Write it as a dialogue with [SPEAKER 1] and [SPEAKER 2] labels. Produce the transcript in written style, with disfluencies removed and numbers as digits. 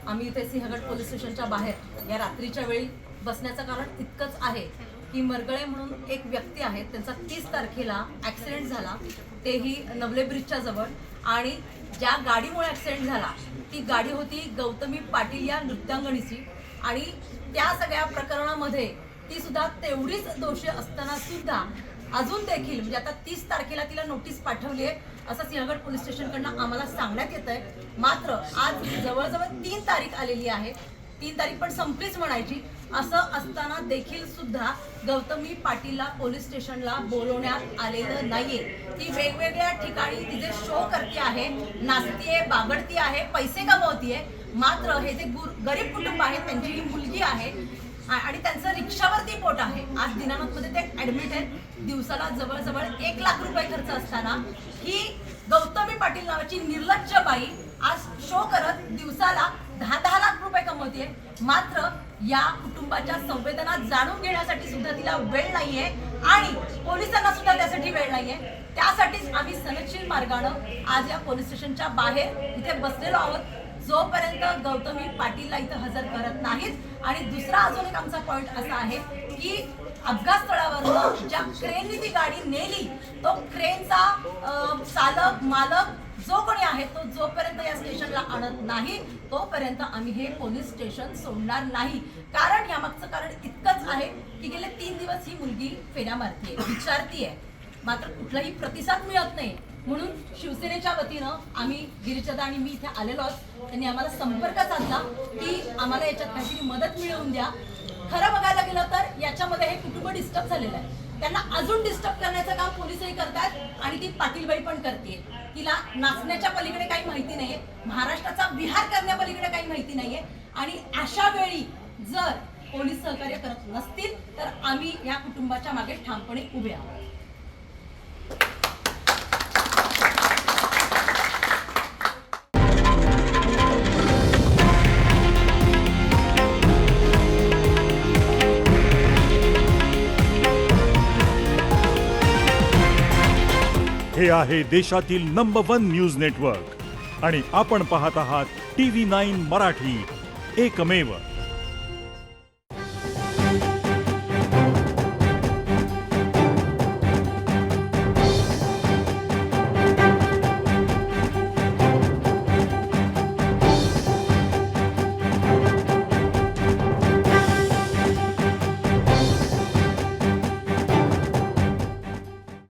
[SPEAKER 1] आम्ही इथे सिंहगड पोलीस स्टेशनच्या बाहेर या रात्रीच्या वेळी बसण्याचं कारण इतकंच आहे की मरगळे म्हणून एक व्यक्ती आहे, त्यांचा 30 तारखेला ॲक्सिडेंट झाला, तेही नवले ब्रिजच्या जवळ. आणि ज्या गाडीमुळे ॲक्सिडेंट झाला ती गाडी होती गौतमी पाटील या नृत्यांगणीची. आणि त्या सगळ्या प्रकरणामध्ये ती सुद्धा तेवढीच दोषी असताना सुद्धा अजून देखील म्हणजे आता 30 तारखेला तिला नोटीस पाठवली आहे असं सिंहगड पोलीस स्टेशनकडनं आम्हाला सांगण्यात येत आहे. मात्र आज जवळजवळ 3 तारीख आलेली आहे, 3 तारीख पण संपलीच म्हणायची. असं असताना देखील सुद्धा गौतमी पाटीलला पोलीस स्टेशनला बोलवण्यात आलेलं नाहीये. ती वेगवेगळ्या ठिकाणी तिचे शो करते आहे, नाचतीये, बागडती आहे, पैसे कमवतीये. मात्र हे जे गरीब कुटुंब आहे त्यांची ही मुलगी आहे आणि त्यांचं रिक्षावरती पोट आहे. आज दिनानाथमध्ये ते ॲडमिट आहेत. दिवसाला जवळजवळ 1 लाख रुपये खर्च असताना ही गौतमी पाटील नावाची निर्लज्ज बाई आज शो करत दिवसाला 10-10 लाख रुपये कमवते. मात्र या कुटुंबाच्या संवेदना जाणून घेण्यासाठी सुद्धा तिला वेळ नाहीये आणि पोलिसांना सुद्धा त्यासाठी वेळ नाहीये. त्यासाठीच आम्ही सनदशील मार्गानं आज या पोलीस स्टेशनच्या बाहेर इथे बसलेलो आहोत जोपर्यंत गौतमी पाटीलला इथं हजर करत नाहीत. आणि दुसरा अजून एक आमचा पॉइंट असा आहे की अपघात स्थळावरून ज्या क्रेननी ती गाडी नेली तो क्रेनचा चालक मालक जो कोणी आहे तो जोपर्यंत या स्टेशनला आणत नाही तोपर्यंत आम्ही हे पोलीस स्टेशन सोडणार नाही. कारण यामागचं कारण इतकंच आहे की गेले 3 दिवस ही मुलगी फेऱ्या मारतीये, विचारतीये, मात्र कुठलाही प्रतिसाद मिळत नाही. म्हणून शिवसेनेच्या वतीनं आम्ही गिरीशदा आणि मी इथे आलेलो आहोत. त्यांनी आम्हाला संपर्क साधला की आम्हाला याच्यात काहीतरी मदत मिळवून द्या. खरं बघायला गेलं तर याच्यामध्ये हे कुटुंब डिस्टर्ब झालेलं आहे. त्यांना अजून डिस्टर्ब करण्याचं काम पोलिसही करतात आणि ती पाटीलबाई पण करते. तिला नाचण्याच्या पलीकडे काही माहिती नाहीये, महाराष्ट्राचा विहार करण्यापलीकडे काही माहिती नाहीये. आणि अशा वेळी जर पोलीस सहकार्य करत नसतील तर आम्ही या कुटुंबाच्या मागे ठामपणे उभे आहोत.
[SPEAKER 2] हे आहे देशातील नंबर 1 न्यूज नेटवर्क आणि आपण पाहत आहात TV9 मराठी, एकमेव.